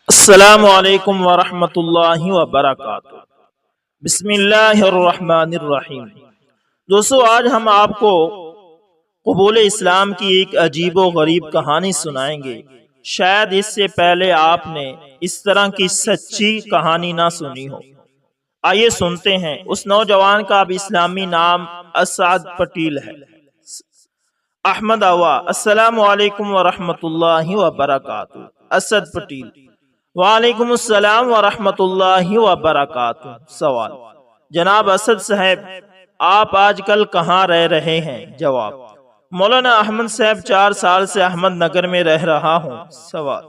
السلام علیکم ورحمۃ اللہ وبرکاتہ۔ بسم اللہ الرحمن الرحیم۔ دوستو، آج ہم آپ کو قبول اسلام کی ایک عجیب و غریب کہانی سنائیں گے۔ شاید اس سے پہلے آپ نے اس طرح کی سچی کہانی نہ سنی ہو۔ آئیے سنتے ہیں۔ اس نوجوان کا اب اسلامی نام اسعد پٹیل ہے۔ احمد آوا، السلام علیکم ورحمۃ اللہ وبرکاتہ۔ اسد پٹیل، وعلیکم السلام ورحمۃ اللہ وبرکاتہ۔ سوال: جناب اسد صاحب، آپ آج کل کہاں رہ رہے ہیں؟ جواب: مولانا احمد صاحب، 4 سال سے احمد نگر میں رہ رہا ہوں۔ سوال: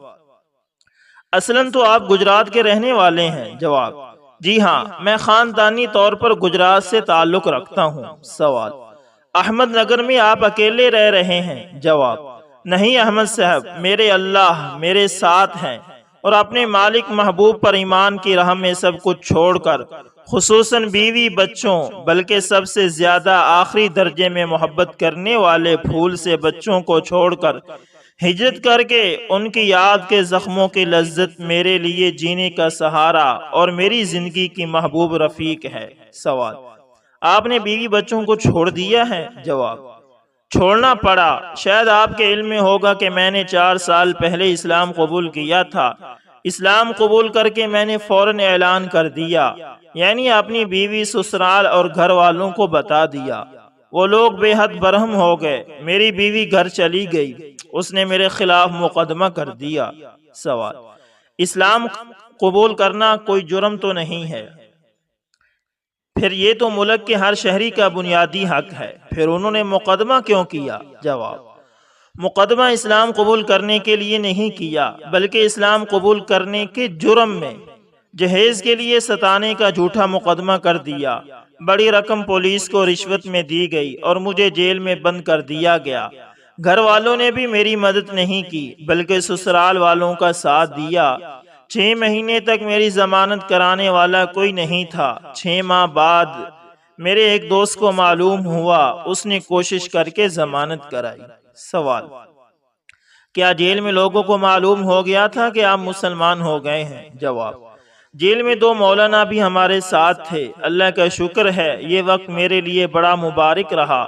اصلاً تو آپ گجرات کے رہنے والے ہیں؟ جواب: جی ہاں، میں خاندانی طور پر گجرات سے تعلق رکھتا ہوں۔ سوال: احمد نگر میں آپ اکیلے رہ رہے ہیں؟ جواب: نہیں احمد صاحب، میرے اللہ میرے ساتھ ہیں، اور اپنے مالک محبوب پر ایمان کی راہ میں سب کچھ چھوڑ کر، خصوصاً بیوی بچوں، بلکہ سب سے زیادہ آخری درجے میں محبت کرنے والے پھول سے بچوں کو چھوڑ کر ہجرت کر کے، ان کی یاد کے زخموں کی لذت میرے لیے جینے کا سہارا اور میری زندگی کی محبوب رفیق ہے۔ سوال: آپ نے بیوی بچوں کو چھوڑ دیا ہے؟ جواب: چھوڑنا پڑا۔ شاید آپ کے علم میں ہوگا کہ میں نے 4 سال پہلے اسلام قبول کیا تھا۔ اسلام قبول کر کے میں نے فوراً اعلان کر دیا، یعنی اپنی بیوی، سسرال اور گھر والوں کو بتا دیا۔ وہ لوگ بے حد برہم ہو گئے۔ میری بیوی گھر چلی گئی، اس نے میرے خلاف مقدمہ کر دیا۔ سوال: اسلام قبول کرنا کوئی جرم تو نہیں ہے؟ پھر یہ تو ملک کے ہر شہری کا بنیادی حق ہے، پھر انہوں نے مقدمہ کیوں کیا؟ جواب: مقدمہ اسلام قبول کرنے کے لیے نہیں کیا، بلکہ اسلام قبول کرنے کے جرم میں جہیز کے لیے ستانے کا جھوٹا مقدمہ کر دیا۔ بڑی رقم پولیس کو رشوت میں دی گئی اور مجھے جیل میں بند کر دیا گیا۔ گھر والوں نے بھی میری مدد نہیں کی، بلکہ سسرال والوں کا ساتھ دیا۔ 6 مہینے تک میری ضمانت کرانے والا کوئی نہیں تھا۔ 6 ماہ بعد میرے ایک دوست کو معلوم ہوا، اس نے کوشش کر کے ضمانت کرائی۔ سوال: کیا جیل میں لوگوں کو معلوم ہو گیا تھا کہ آپ مسلمان ہو گئے ہیں؟ جواب: جیل میں 2 مولانا بھی ہمارے ساتھ تھے۔ اللہ کا شکر ہے، یہ وقت میرے لیے بڑا مبارک رہا۔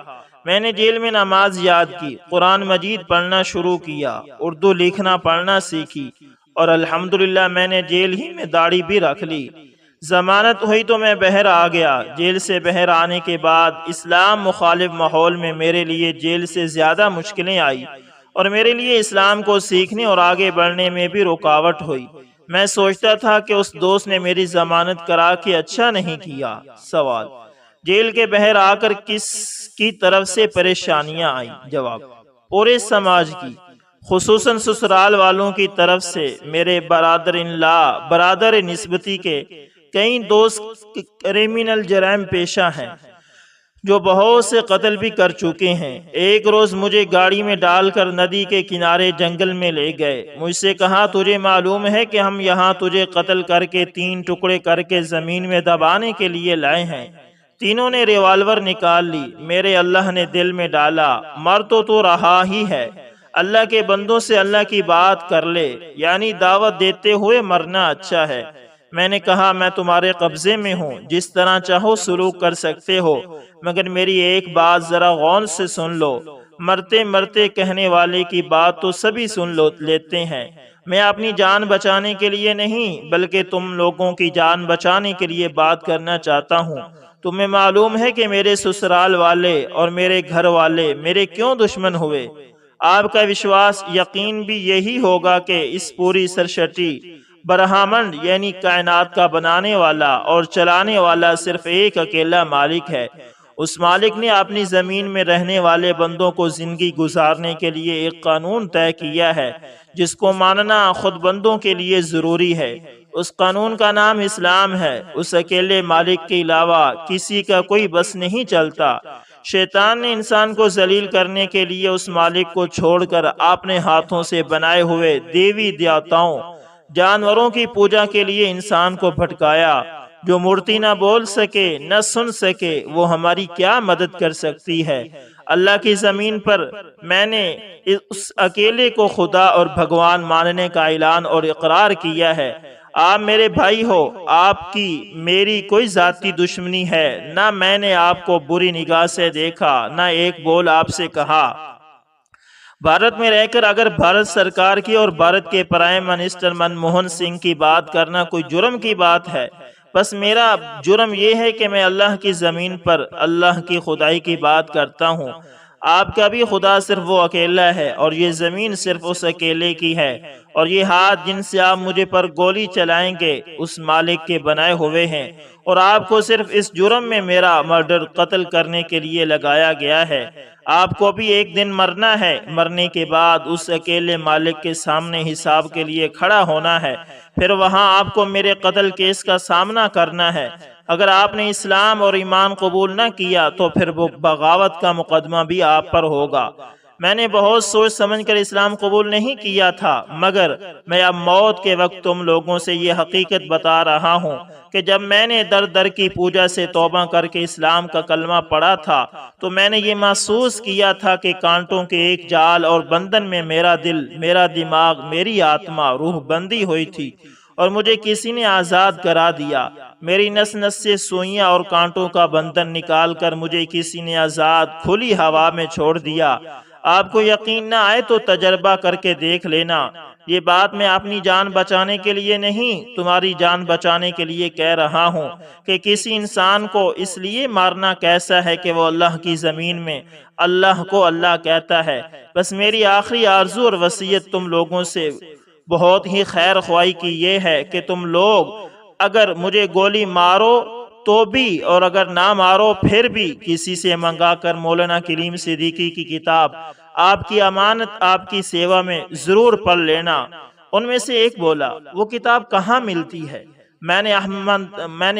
میں نے جیل میں نماز یاد کی، قرآن مجید پڑھنا شروع کیا، اردو لکھنا پڑھنا سیکھی، اور الحمدللہ میں نے جیل ہی میں داڑھی بھی رکھ لی۔ ضمانت ہوئی تو میں باہر آ گیا۔ جیل سے باہر آنے کے بعد اسلام مخالف ماحول میں میرے لیے جیل سے زیادہ مشکلیں آئی، اور میرے لیے اسلام کو سیکھنے اور آگے بڑھنے میں بھی رکاوٹ ہوئی۔ میں سوچتا تھا کہ اس دوست نے میری ضمانت کرا کے اچھا نہیں کیا۔ سوال: جیل کے باہر آ کر کس کی طرف سے پریشانیاں آئیں؟ جواب: پورے سماج کی، خصوصاً سسرال والوں کی طرف سے۔ میرے برادر نسبتی کے کئی دوست کریمنل جرائم پیشہ ہیں، جو بہت سے قتل بھی کر چکے ہیں۔ ایک روز مجھے گاڑی میں ڈال کر ندی کے کنارے جنگل میں لے گئے۔ مجھ سے کہا، تجھے معلوم ہے کہ ہم یہاں تجھے قتل کر کے 3 ٹکڑے کر کے زمین میں دبانے کے لیے لائے ہیں۔ تینوں نے ریوالور نکال لی۔ میرے اللہ نے دل میں ڈالا، مر تو رہا ہی ہے، اللہ کے بندوں سے اللہ کی بات کر لے، یعنی دعوت دیتے ہوئے مرنا اچھا ہے۔ میں نے کہا، میں تمہارے قبضے میں ہوں، جس طرح چاہو سلوک کر سکتے ہو، مگر میری ایک بات ذرا غور سے سن لو۔ مرتے مرتے کہنے والے کی بات تو سبھی سن لیتے ہیں۔ میں اپنی جان بچانے کے لیے نہیں، بلکہ تم لوگوں کی جان بچانے کے لیے بات کرنا چاہتا ہوں۔ تمہیں معلوم ہے کہ میرے سسرال والے اور میرے گھر والے میرے کیوں دشمن ہوئے؟ آپ کا وشواس یقین بھی یہی ہوگا کہ اس پوری سرشٹی برہمنڈ یعنی کائنات کا بنانے والا اور چلانے والا صرف ایک اکیلا مالک ہے۔ اس مالک نے اپنی زمین میں رہنے والے بندوں کو زندگی گزارنے کے لیے ایک قانون طے کیا ہے، جس کو ماننا خود بندوں کے لیے ضروری ہے۔ اس قانون کا نام اسلام ہے۔ اس اکیلے مالک کے علاوہ کسی کا کوئی بس نہیں چلتا۔ شیطان نے انسان کو ذلیل کرنے کے لیے اس مالک کو چھوڑ کر اپنے ہاتھوں سے بنائے ہوئے دیوی دیوتاؤں، جانوروں کی پوجا کے لیے انسان کو بھٹکایا۔ جو مورتی نہ بول سکے، نہ سن سکے، وہ ہماری کیا مدد کر سکتی ہے؟ اللہ کی زمین پر میں نے اس اکیلے کو خدا اور بھگوان ماننے کا اعلان اور اقرار کیا ہے۔ آپ میرے بھائی ہو، آپ کی میری کوئی ذاتی دشمنی ہے، نہ میں نے آپ کو بری نگاہ سے دیکھا، نہ ایک بول آپ سے کہا۔ بھارت میں رہ کر اگر بھارت سرکار کی اور بھارت کے پرائم منسٹر منموہن سنگھ کی بات کرنا کوئی جرم کی بات ہے، بس میرا جرم یہ ہے کہ میں اللہ کی زمین پر اللہ کی خدائی کی بات کرتا ہوں۔ آپ کا بھی خدا صرف وہ اکیلا ہے، اور یہ زمین صرف اس اکیلے کی ہے، اور یہ ہاتھ جن سے آپ مجھے پر گولی چلائیں گے اس مالک کے بنائے ہوئے ہیں، اور آپ کو صرف اس جرم میں میرا مرڈر قتل کرنے کے لیے لگایا گیا ہے۔ آپ کو بھی ایک دن مرنا ہے، مرنے کے بعد اس اکیلے مالک کے سامنے حساب کے لیے کھڑا ہونا ہے، پھر وہاں آپ کو میرے قتل کیس کا سامنا کرنا ہے۔ اگر آپ نے اسلام اور ایمان قبول نہ کیا تو پھر وہ بغاوت کا مقدمہ بھی آپ پر ہوگا۔ میں نے بہت سوچ سمجھ کر اسلام قبول نہیں کیا تھا، مگر میں اب موت کے وقت تم لوگوں سے یہ حقیقت بتا رہا ہوں کہ جب میں نے در در کی پوجا سے توبہ کر کے اسلام کا کلمہ پڑھا تھا تو میں نے یہ محسوس کیا تھا کہ کانٹوں کے ایک جال اور بندھن میں میرا دل، میرا دماغ، میری آتما، روح بندی ہوئی تھی، اور مجھے کسی نے آزاد کرا دیا۔ میری نس نس سے سوئیاں اور کانٹوں کا بندھن نکال کر مجھے کسی نے آزاد کھلی ہوا میں چھوڑ دیا۔ آپ کو یقین نہ آئے تو تجربہ کر کے دیکھ لینا۔ یہ بات میں اپنی جان بچانے کے لیے نہیں، تمہاری جان بچانے کے لیے کہہ رہا ہوں کہ کسی انسان کو اس لیے مارنا کیسا ہے کہ وہ اللہ کی زمین میں اللہ کو اللہ کہتا ہے۔ بس میری آخری آرزو اور وصیت تم لوگوں سے بہت ہی خیر خواہی کی یہ ہے کہ تم لوگ اگر مجھے گولی مارو تو بھی، اور اگر نہ مارو پھر بھی، کسی سے منگا کر مولانا کلیم صدیقی کی کتاب آپ کی امانت آپ کی سیوا میں ضرور پڑھ لینا۔ ان میں سے ایک بولا، وہ کتاب کہاں ملتی ہے؟ میں نے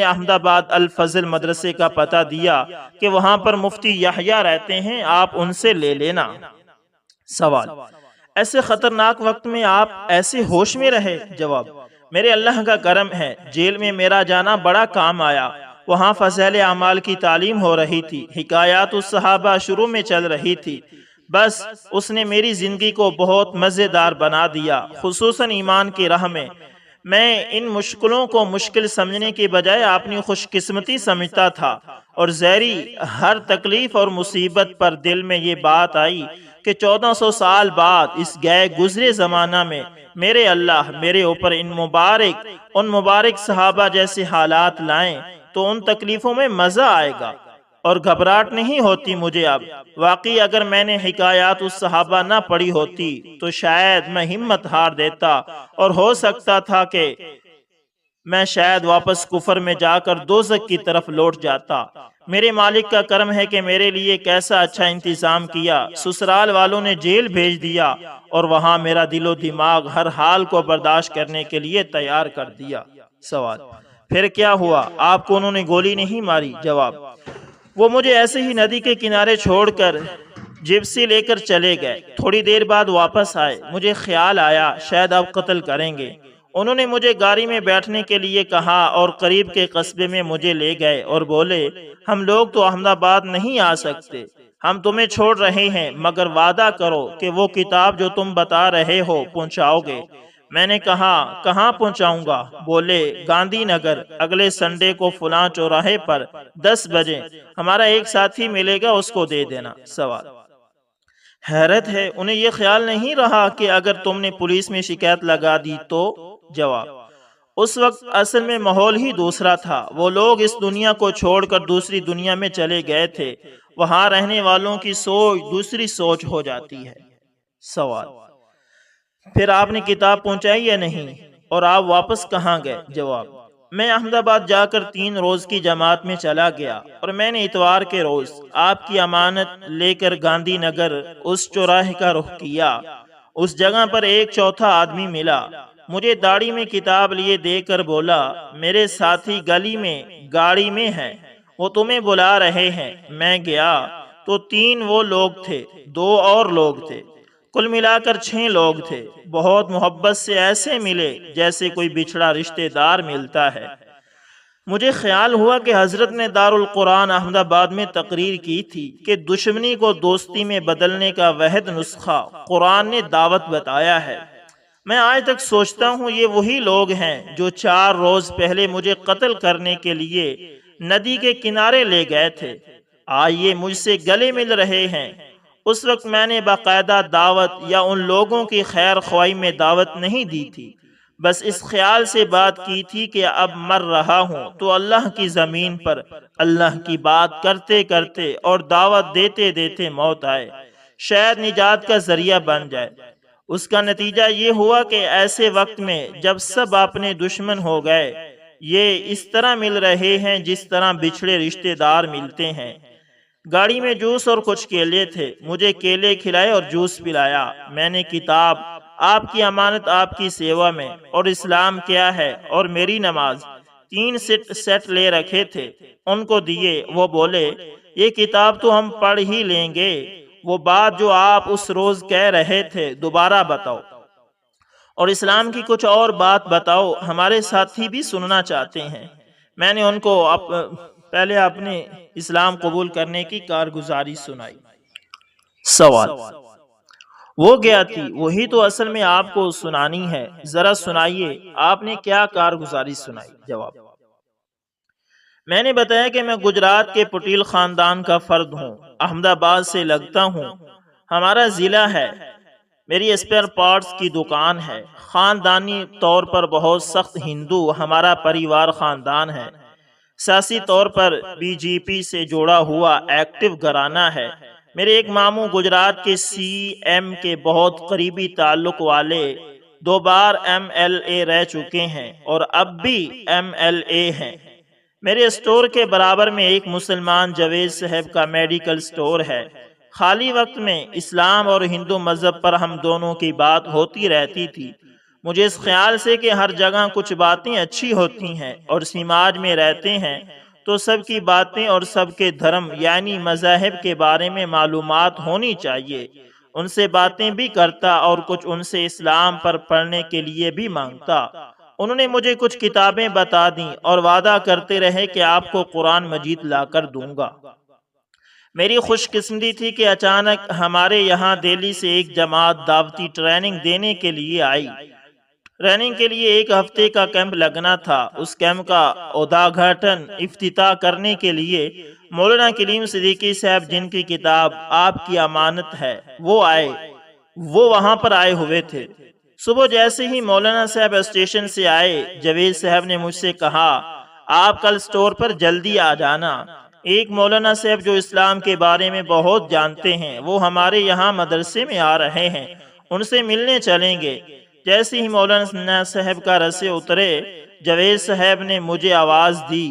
احمد آباد الفضل مدرسے کا پتہ دیا کہ وہاں پر مفتی یحییٰ رہتے ہیں، آپ ان سے لے لینا۔ سوال: ایسے خطرناک وقت میں آپ ایسے ہوش میں رہے؟ جواب: میرے اللہ کا کرم ہے، جیل میں میرا جانا بڑا کام آیا۔ وہاں فضائل اعمال کی تعلیم ہو رہی تھی، حکایات الصحابہ شروع میں چل رہی تھی، بس اس نے میری زندگی کو بہت مزیدار بنا دیا، خصوصاً ایمان کی راہ میں۔ میں ان مشکلوں کو مشکل سمجھنے کے بجائے اپنی خوش قسمتی سمجھتا تھا، اور ذیلی ہر تکلیف اور مصیبت پر دل میں یہ بات آئی کہ 1400 سال بعد اس گئے گزرے زمانہ میں میرے اللہ میرے اوپر ان مبارک صحابہ جیسے حالات لائیں تو ان تکلیفوں میں مزہ آئے گا اور گھبراہٹ نہیں ہوتی مجھے اب۔ واقعی اگر میں نے حکایات الصحابہ نہ پڑھی ہوتی تو شاید میں ہمت ہار دیتا، اور ہو سکتا تھا کہ میں شاید واپس کفر میں جا کر دوزخ کی طرف لوٹ جاتا۔ میرے مالک کا کرم ہے کہ میرے لیے کیسا اچھا انتظام کیا۔ سسرال والوں نے جیل بھیج دیا، اور وہاں میرا دل و دماغ ہر حال کو برداشت کرنے کے لیے تیار کر دیا۔ سوال: پھر کیا ہوا؟ آپ کو انہوں نے گولی نہیں ماری؟ جواب: وہ مجھے ایسے ہی ندی کے کنارے چھوڑ کر جپسی لے کر چلے گئے۔ تھوڑی دیر بعد واپس آئے، مجھے خیال آیا شاید اب قتل کریں گے۔ انہوں نے مجھے گاڑی میں بیٹھنے کے لیے کہا اور قریب کے قصبے میں مجھے لے گئے اور بولے، ہم لوگ تو احمد آباد نہیں آ سکتے، ہم تمہیں چھوڑ رہے ہیں، مگر وعدہ کرو کہ وہ کتاب جو تم بتا رہے ہو پہنچاؤ گے۔ میں نے کہا، کہاں پہنچاؤں گا؟ بولے، گاندھی نگر، اگلے سنڈے کو فلاں چوراہے پر 10 بجے ہمارا ایک ساتھی ملے گا، اس کو دے دینا۔ سوال: حیرت ہے، انہیں یہ خیال نہیں رہا کہ اگر تم نے پولیس میں شکایت لگا دی تو؟ جواب: اس وقت اصل میں ماحول ہی دوسرا تھا، وہ لوگ اس دنیا کو چھوڑ کر دوسری دنیا میں چلے گئے تھے، وہاں رہنے والوں کی سوچ دوسری سوچ ہو جاتی ہے۔ سوال: پھر آپ نے کتاب پہنچائی یا نہیں، اور آپ واپس کہاں گئے؟ جواب: میں احمد آباد جا کر 3 روز کی جماعت میں چلا گیا، اور میں نے اتوار کے روز آپ کی امانت لے کر گاندھی نگر اس چوراہے کا رخ کیا۔ اس جگہ پر ایک چوتھا آدمی ملا، مجھے داڑھی میں کتاب لیے دے کر بولا، میرے ساتھی گلی میں گاڑی میں ہیں، وہ تمہیں بلا رہے ہیں۔ میں گیا تو 3 وہ لوگ تھے، 2 اور لوگ تھے، کل ملا کر 6 لوگ تھے۔ بہت محبت سے ایسے ملے جیسے کوئی بچھڑا رشتہ دار ملتا ہے۔ مجھے خیال ہوا کہ حضرت نے دارالقرآن احمد آباد میں تقریر کی تھی کہ دشمنی کو دوستی میں بدلنے کا واحد نسخہ قرآن نے دعوت بتایا ہے۔ میں آج تک سوچتا ہوں یہ وہی لوگ ہیں جو 4 روز پہلے مجھے قتل کرنے کے لیے ندی کے کنارے لے گئے تھے، آج یہ مجھ سے گلے مل رہے ہیں۔ اس وقت میں نے باقاعدہ دعوت یا ان لوگوں کی خیر خواہی میں دعوت نہیں دی تھی، بس اس خیال سے بات کی تھی کہ اب مر رہا ہوں تو اللہ کی زمین پر اللہ کی بات کرتے کرتے اور دعوت دیتے دیتے موت آئے، شاید نجات کا ذریعہ بن جائے۔ اس کا نتیجہ یہ ہوا کہ ایسے وقت میں جب سب اپنے دشمن ہو گئے، یہ اس طرح مل رہے ہیں جس طرح بچھڑے رشتہ دار ملتے ہیں۔ گاڑی میں جوس اور کچھ کیلے تھے، مجھے کیلے کھلائے اور جوس پلایا۔ میں نے کتاب آپ کی امانت آپ کی سیوا میں اور اسلام کیا ہے اور میری نماز 3 سیٹ لے رکھے تھے، ان کو دیے۔ وہ بولے یہ کتاب تو ہم پڑھ ہی لیں گے، وہ بات جو آپ اس روز کہہ رہے تھے دوبارہ بتاؤ، اور اسلام کی کچھ اور بات بتاؤ، ہمارے ساتھی بھی سننا چاہتے ہیں۔ میں نے ان کو پہلے اپنے اسلام قبول کرنے کی کارگزاری سنائی۔ سوال: وہ گیا تھی وہی تو اصل میں آپ کو سنانی ہے، ذرا سنائیے آپ نے کیا کارگزاری سنائی؟ جواب: میں نے بتایا کہ میں گجرات کے پٹیل خاندان کا فرد ہوں، احمد آباد سے لگتا ہوں، ہمارا ضلع ہے، میری اسپیئر پارٹس کی دکان ہے، خاندانی طور پر بہت سخت ہندو ہمارا پریوار خاندان ہے، سیاسی طور پر بی جے پی سے جوڑا ہوا ایکٹیو گھرانہ ہے۔ میرے ایک ماموں گجرات کے سی ایم کے بہت قریبی تعلق والے 2 بار MLA رہ چکے ہیں اور اب بھی MLA ہیں۔ میرے اسٹور کے برابر میں ایک مسلمان جاوید صاحب کا میڈیکل سٹور ہے۔ خالی وقت میں اسلام اور ہندو مذہب پر ہم دونوں کی بات ہوتی رہتی تھی۔ مجھے اس خیال سے کہ ہر جگہ کچھ باتیں اچھی ہوتی ہیں اور سماج میں رہتے ہیں تو سب کی باتیں اور سب کے دھرم یعنی مذاہب کے بارے میں معلومات ہونی چاہیے، ان سے باتیں بھی کرتا اور کچھ ان سے اسلام پر پڑھنے کے لیے بھی مانگتا۔ انہوں نے مجھے کچھ کتابیں بتا دیں اور وعدہ کرتے رہے کہ آپ کو قرآن مجید لا کر دوں گا۔ میری خوش قسمتی تھی کہ اچانک ہمارے یہاں دہلی سے ایک جماعت دعوتی ٹریننگ دینے کے لیے آئی۔ ٹریننگ کے لیے 1 ہفتے کا کیمپ لگنا تھا۔ اس کیمپ کا ادھاگھاٹن افتتاح کرنے کے لیے مولانا کلیم صدیقی صاحب، جن کی کتاب آپ کی امانت ہے، وہ وہاں پر آئے ہوئے تھے۔ صبح جیسے ہی مولانا صاحب اسٹیشن سے آئے، جاوید صاحب نے مجھ سے کہا آپ کل سٹور پر جلدی آ جانا، ایک مولانا صاحب جو اسلام کے بارے میں بہت جانتے ہیں وہ ہمارے یہاں مدرسے میں آ رہے ہیں، ان سے ملنے چلیں گے۔ جیسے ہی مولانا صاحب کا رسے اترے، جاوید صاحب نے مجھے آواز دی،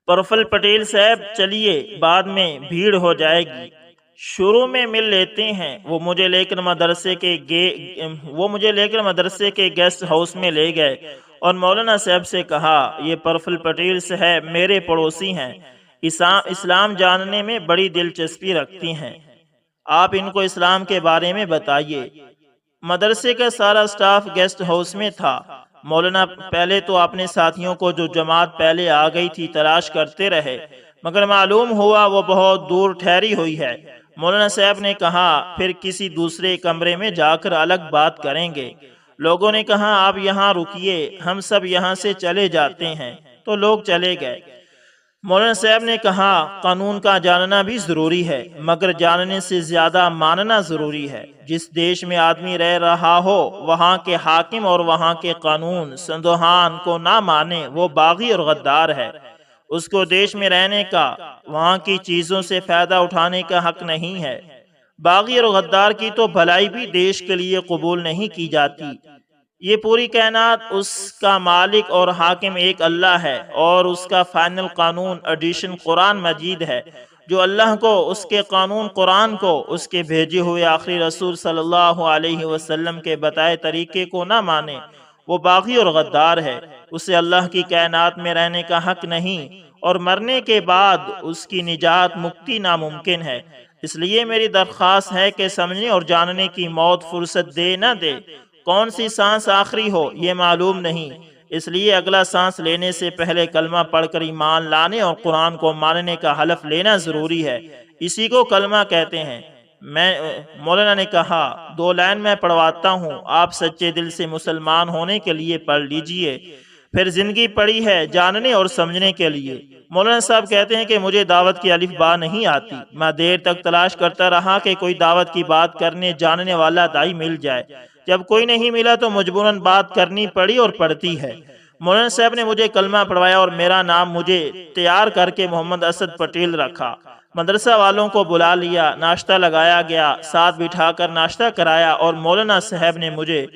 پرفل پٹیل صاحب چلیے، بعد میں بھیڑ ہو جائے گی، شروع میں مل لیتے ہیں۔ وہ مجھے لے کر مدرسے کے گیسٹ ہاؤس میں لے گئے اور مولانا صاحب سے کہا یہ پرفل پٹیل صاحب میرے پڑوسی ہیں، اسلام جاننے میں بڑی دلچسپی رکھتی ہیں، آپ ان کو اسلام کے بارے میں بتائیے۔ مدرسے کا سارا سٹاف گیسٹ ہاؤس میں تھا۔ مولانا پہلے تو اپنے ساتھیوں کو جو جماعت پہلے آ گئی تھی تلاش کرتے رہے، مگر معلوم ہوا وہ بہت دور ٹھہری ہوئی ہے۔ مولانا صاحب نے کہا پھر کسی دوسرے کمرے میں جا کر الگ بات کریں گے۔ لوگوں نے کہا آپ یہاں رکیے، ہم سب یہاں سے چلے جاتے ہیں، تو لوگ چلے گئے۔ مولانا صاحب نے کہا قانون کا جاننا بھی ضروری ہے، مگر جاننے سے زیادہ ماننا ضروری ہے۔ جس دیش میں آدمی رہ رہا ہو وہاں کے حاکم اور وہاں کے قانون سندوہان کو نہ مانے وہ باغی اور غدار ہے۔ اس کو دیش میں رہنے کا، وہاں کی چیزوں سے فائدہ اٹھانے کا حق نہیں ہے۔ باغی اور غدار کی تو بھلائی بھی دیش کے لیے قبول نہیں کی جاتی۔ یہ پوری کائنات اس کا مالک اور حاکم ایک اللہ ہے، اور اس کا فائنل قانون ایڈیشن قرآن مجید ہے۔ جو اللہ کو، اس کے قانون قرآن کو، اس کے بھیجے ہوئے آخری رسول صلی اللہ علیہ وسلم کے بتائے طریقے کو نہ مانے وہ باغی اور غدار ہے۔ اسے اللہ کی کائنات میں رہنے کا حق نہیں، اور مرنے کے بعد اس کی نجات مکتی ناممکن ہے۔ اس لیے میری درخواست ہے کہ سمجھنے اور جاننے کی موت فرصت دے نہ دے۔ کون سی سانس آخری ہو یہ معلوم نہیں، اس لیے اگلا سانس لینے سے پہلے کلمہ پڑھ کر ایمان لانے اور قرآن کو ماننے کا حلف لینا ضروری ہے، اسی کو کلمہ کہتے ہیں۔ مولانا نے کہا، 2 لائن میں پڑھواتا ہوں، آپ سچے دل سے مسلمان ہونے کے لیے پڑھ لیجئے، پھر زندگی پڑی ہے جاننے اور سمجھنے کے لیے۔ مولانا صاحب کہتے ہیں کہ مجھے دعوت کی الف با نہیں آتی، میں دیر تک تلاش کرتا رہا کہ کوئی دعوت کی بات کرنے جاننے والا دائی مل جائے، جب کوئی نہیں ملا تو مجبوراً بات کرنی پڑی اور پڑتی ہے۔ مولانا صاحب نے مجھے کلمہ پڑھوایا اور میرا نام مجھے تیار کر کے محمد اسد پٹیل رکھا۔ مدرسہ والوں کو بلا لیا، ناشتہ لگایا گیا، ساتھ بٹھا کر ناشتہ کرایا اور مولانا صاحب نے مجھے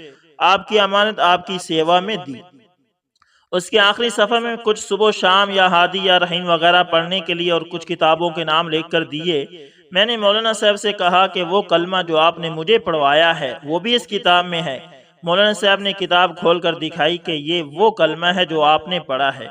آپ کی امانت آپ کی سیوا میں دی۔ اس کے آخری صفحے میں کچھ صبح و شام یا ہادی یا رحیم وغیرہ پڑھنے کے لیے اور کچھ کتابوں کے نام لکھ کر دیے۔ میں نے مولانا صاحب سے کہا کہ وہ کلمہ جو آپ نے مجھے پڑھوایا ہے وہ بھی اس کتاب میں ہے۔ مولانا صاحب نے کتاب کھول کر دکھائی کہ یہ وہ کلمہ ہے جو آپ نے پڑھا ہے۔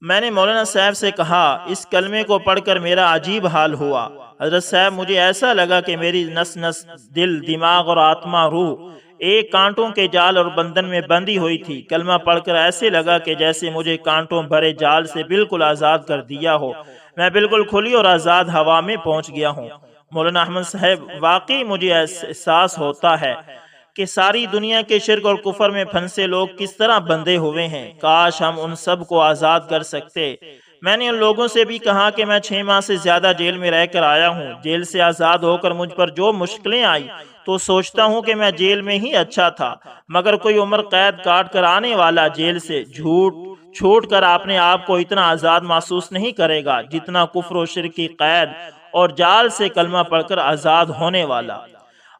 میں نے مولانا صاحب سے کہا، اس کلمے کو پڑھ کر میرا عجیب حال ہوا۔ حضرت صاحب مجھے ایسا لگا کہ میری نس نس، دل، دماغ اور آتما، روح ایک کانٹوں کے جال اور بندھن میں بندھی ہوئی تھی۔ کلمہ پڑھ کر ایسے لگا کہ جیسے مجھے کانٹوں بھرے جال سے بالکل آزاد کر دیا ہو، میں بالکل کھلی اور آزاد ہوا میں پہنچ گیا ہوں۔ مولانا احمد صاحب، واقعی مجھے احساس ہوتا ہے کہ ساری دنیا کے شرک اور کفر میں پھنسے لوگ کس طرح بندھے ہوئے ہیں، کاش ہم ان سب کو آزاد کر سکتے۔ میں نے ان لوگوں سے بھی کہا کہ میں 6 ماہ سے زیادہ جیل میں رہ کر آیا ہوں، جیل سے آزاد ہو کر مجھ پر جو مشکلیں آئی تو سوچتا ہوں کہ میں جیل میں ہی اچھا تھا، مگر کوئی عمر قید کاٹ کر آنے والا جیل سے چھوٹ کر اپنے آپ کو اتنا آزاد محسوس نہیں کرے گا جتنا کفر و شرک کی قید اور جال سے کلمہ پڑھ کر آزاد ہونے والا۔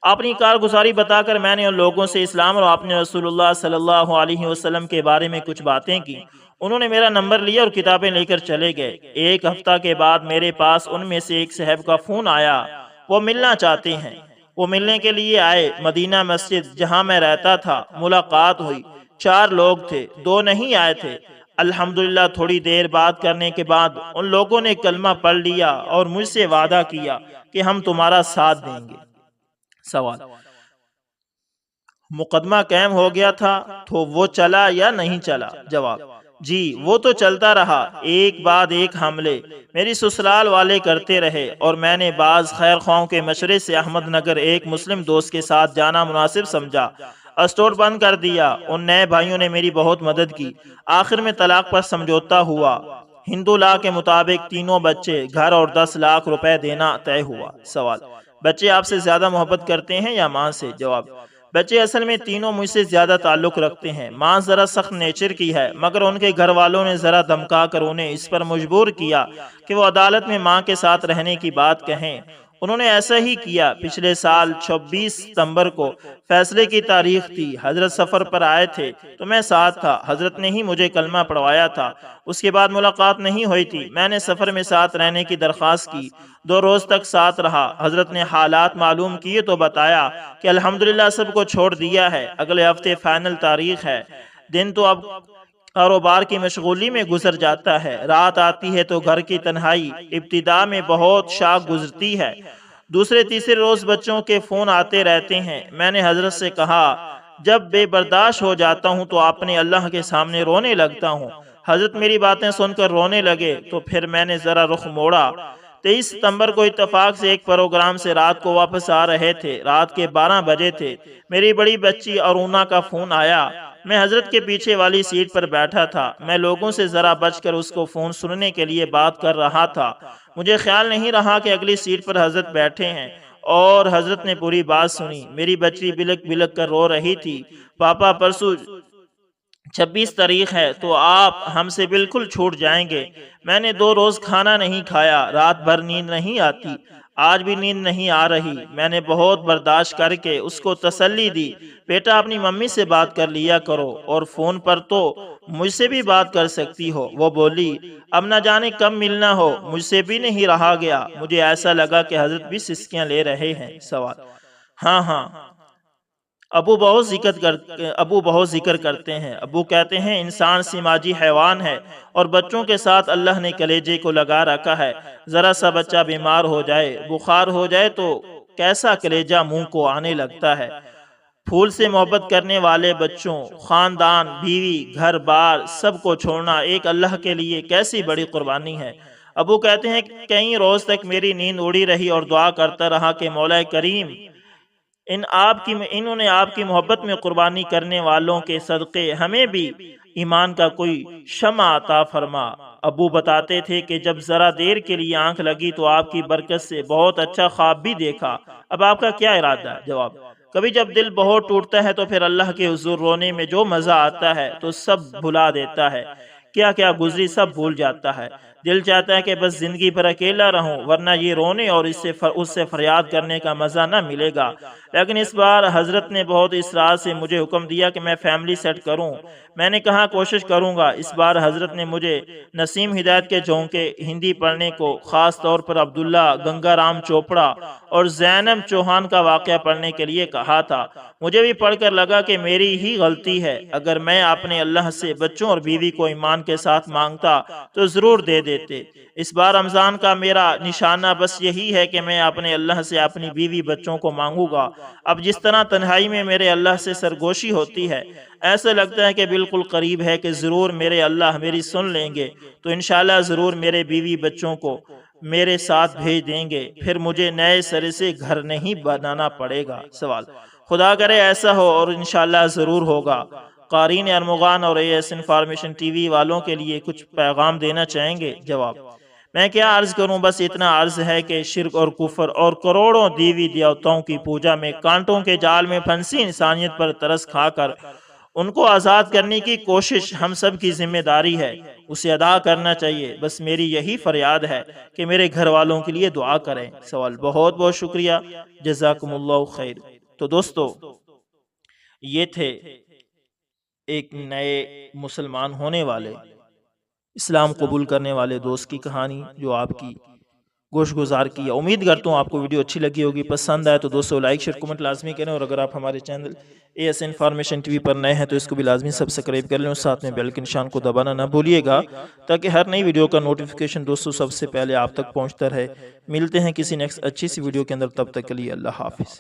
اپنی کارگزاری بتا کر میں نے ان لوگوں سے اسلام اور اپنے رسول اللہ صلی اللہ علیہ وسلم کے بارے میں کچھ باتیں کی۔ انہوں نے میرا نمبر لیا اور کتابیں لے کر چلے گئے۔ 1 ہفتہ کے بعد میرے پاس ان میں سے ایک صاحب کا فون آیا، وہ ملنا چاہتے ہیں۔ وہ ملنے کے لیے آئے، مدینہ مسجد جہاں میں رہتا تھا، ملاقات ہوئی۔ 4 لوگ تھے، 2 نہیں آئے تھے۔ الحمدللہ تھوڑی دیر بات کرنے کے بعد ان لوگوں نے کلمہ پڑھ لیا اور مجھ سے وعدہ کیا کہ ہم تمہارا ساتھ دیں گے۔ سوال: مقدمہ قائم ہو گیا تھا تو وہ چلا یا نہیں چلا؟ جواب: جی، وہ تو چلتا رہا، ایک بعد ایک حملے میری سسرال والے کرتے رہے اور میں نے بعض خیر خواہوں کے مشورے سے احمد نگر ایک مسلم دوست کے ساتھ جانا مناسب سمجھا۔ اسٹور بند کر دیا۔ ان نئے بھائیوں نے میری بہت مدد کی۔ آخر میں طلاق پر سمجھوتا ہوا۔ ہندو لا کے مطابق تینوں بچے، گھر اور 10 لاکھ روپے دینا طے ہوا۔ سوال: بچے آپ سے زیادہ محبت کرتے ہیں یا ماں سے؟ جواب: بچے اصل میں تینوں مجھ سے زیادہ تعلق رکھتے ہیں۔ ماں ذرا سخت نیچر کی ہے، مگر ان کے گھر والوں نے ذرا دھمکا کر انہیں اس پر مجبور کیا کہ وہ عدالت میں ماں کے ساتھ رہنے کی بات کہیں۔ انہوں نے ایسا ہی کیا۔ پچھلے سال 26 ستمبر کو فیصلے کی تاریخ تھی۔ حضرت سفر پر آئے تھے تو میں ساتھ تھا۔ حضرت نے ہی مجھے کلمہ پڑھوایا تھا۔ اس کے بعد ملاقات نہیں ہوئی تھی۔ میں نے سفر میں ساتھ رہنے کی درخواست کی، 2 روز تک ساتھ رہا۔ حضرت نے حالات معلوم کیے تو بتایا کہ الحمدللہ سب کو چھوڑ دیا ہے، اگلے ہفتے فائنل تاریخ ہے۔ دن تو اب کاروبار کی مشغولی میں گزر جاتا ہے، رات آتی ہے تو گھر کی تنہائی ابتدا میں بہت شاق گزرتی ہے۔ دوسرے تیسرے روز بچوں کے فون آتے رہتے ہیں۔ میں نے حضرت سے کہا، جب بے برداشت ہو جاتا ہوں تو اپنے اللہ کے سامنے رونے لگتا ہوں۔ حضرت میری باتیں سن کر رونے لگے تو پھر میں نے ذرا رخ موڑا۔ 23 ستمبر کو اتفاق سے ایک پروگرام سے رات کو واپس آ رہے تھے، رات کے 12 بجے تھے۔ میری بڑی بچی ارونا کا فون آیا۔ میں حضرت کے پیچھے والی سیٹ پر بیٹھا تھا۔ میں لوگوں سے ذرا بچ کر اس کو فون سننے کے لیے بات کر رہا تھا۔ مجھے خیال نہیں رہا کہ اگلی سیٹ پر حضرت بیٹھے ہیں، اور حضرت نے پوری بات سنی۔ میری بچی بلک بلک کر رو رہی تھی، پاپا پرسوں 26 تاریخ ہے تو آپ ہم سے بالکل چھوٹ جائیں گے۔ میں نے 2 روز کھانا نہیں کھایا، رات بھر نیند نہیں آتی، آج بھی نیند نہیں آ رہی۔ میں نے بہت برداشت کر کے اس کو تسلی دی، بیٹا اپنی ممی سے بات کر لیا کرو، اور فون پر تو مجھ سے بھی بات کر سکتی ہو۔ وہ بولی، اب نہ جانے کب ملنا ہو، مجھ سے بھی نہیں رہا گیا۔ مجھے ایسا لگا کہ حضرت بھی سسکیاں لے رہے ہیں۔ سوال: ہاں، ابو بہت ذکر کرتے ہیں۔ ابو کہتے ہیں انسان سماجی حیوان ہے اور بچوں کے ساتھ اللہ نے کلیجے کو لگا رکھا ہے۔ ذرا سا بچہ بیمار ہو جائے، بخار ہو جائے تو کیسا کلیجہ منہ کو آنے لگتا ہے۔ پھول سے محبت کرنے والے بچوں، خاندان، بیوی، گھر بار سب کو چھوڑنا ایک اللہ کے لیے کیسی بڑی قربانی ہے۔ ابو کہتے ہیں کہ کئی روز تک میری نیند اڑی رہی اور دعا کرتا رہا کہ مولا کریم انہوں نے آپ کی محبت میں قربانی کرنے والوں کے صدقے ہمیں بھی ایمان کا کوئی شمع عطا فرما۔ ابو بتاتے تھے کہ جب ذرا دیر کے لیے آنکھ لگی تو آپ کی برکت سے بہت اچھا خواب بھی دیکھا۔ اب آپ کا کیا ارادہ ہے؟ جواب: کبھی جب دل بہت ٹوٹتا ہے تو پھر اللہ کے حضور رونے میں جو مزہ آتا ہے تو سب بھلا دیتا ہے، کیا کیا گزری سب بھول جاتا ہے۔ دل چاہتا ہے کہ بس زندگی پر اکیلا رہوں، ورنہ یہ رونے اور اس سے فریاد کرنے کا مزہ نہ ملے گا۔ لیکن اس بار حضرت نے بہت اصرار سے مجھے حکم دیا کہ میں فیملی سیٹ کروں۔ میں نے کہا کوشش کروں گا۔ اس بار حضرت نے مجھے نسیم ہدایت کے جھونکے ہندی پڑھنے کو، خاص طور پر عبداللہ گنگا رام چوپڑا اور زینب چوہان کا واقعہ پڑھنے کے لیے کہا تھا۔ مجھے بھی پڑھ کر لگا کہ میری ہی غلطی ہے، اگر میں اپنے اللہ سے بچوں اور بیوی کو ایمان کے ساتھ مانگتا تو ضرور دے دیتے۔ اس بار رمضان کا میرا نشانہ بس یہی ہے کہ میں اپنے اللہ سے اپنی بیوی بچوں کو مانگوں گا۔ اب جس طرح تنہائی میں میرے اللہ سے سرگوشی ہوتی ہے، ایسا لگتا ہے کہ بالکل قریب ہے کہ ضرور میرے اللہ میری سن لیں گے، تو انشاءاللہ ضرور میرے بیوی بچوں کو میرے ساتھ بھیج دیں گے، پھر مجھے نئے سرے سے گھر نہیں بنانا پڑے گا۔ سوال: خدا کرے ایسا ہو اور انشاءاللہ ضرور ہوگا۔ قارئین ارمغان اور AS انفارمیشن ٹی وی والوں کے لیے کچھ پیغام دینا چاہیں گے؟ جواب: میں کیا عرض کروں، بس اتنا عرض ہے کہ شرک اور کفر اور کروڑوں دیوی دیوتاؤں کی پوجا میں کانٹوں کے جال میں پھنسی انسانیت پر ترس کھا کر ان کو آزاد کرنے کی کوشش ہم سب کی ذمہ داری ہے، اسے ادا کرنا چاہیے۔ بس میری یہی فریاد ہے کہ میرے گھر والوں کے لیے دعا کریں۔ سوال: بہت بہت شکریہ، جزاکم اللہ خیر۔ تو دوستو، یہ تھے ایک نئے مسلمان ہونے والے، اسلام قبول کرنے والے دوست کی کہانی جو آپ کی گوش گزار کی ہے۔ امید کرتا ہوں آپ کو ویڈیو اچھی لگی ہوگی، پسند آئے تو دوستو لائک شیئر کمنٹ لازمی کریں، اور اگر آپ ہمارے channel AS information T V پر نئے ہیں تو اس کو بھی لازمی سبسکرائب کر لیں، اور ساتھ میں بیل کے نشان کو دبانا نہ بھولیے گا تاکہ ہر نئی ویڈیو کا نوٹیفیکیشن دوستو سب سے پہلے آپ تک پہنچتا رہے۔ ملتے ہیں کسی نیکسٹ اچھی سی ویڈیو کے اندر، تب تک کے لیے اللہ حافظ۔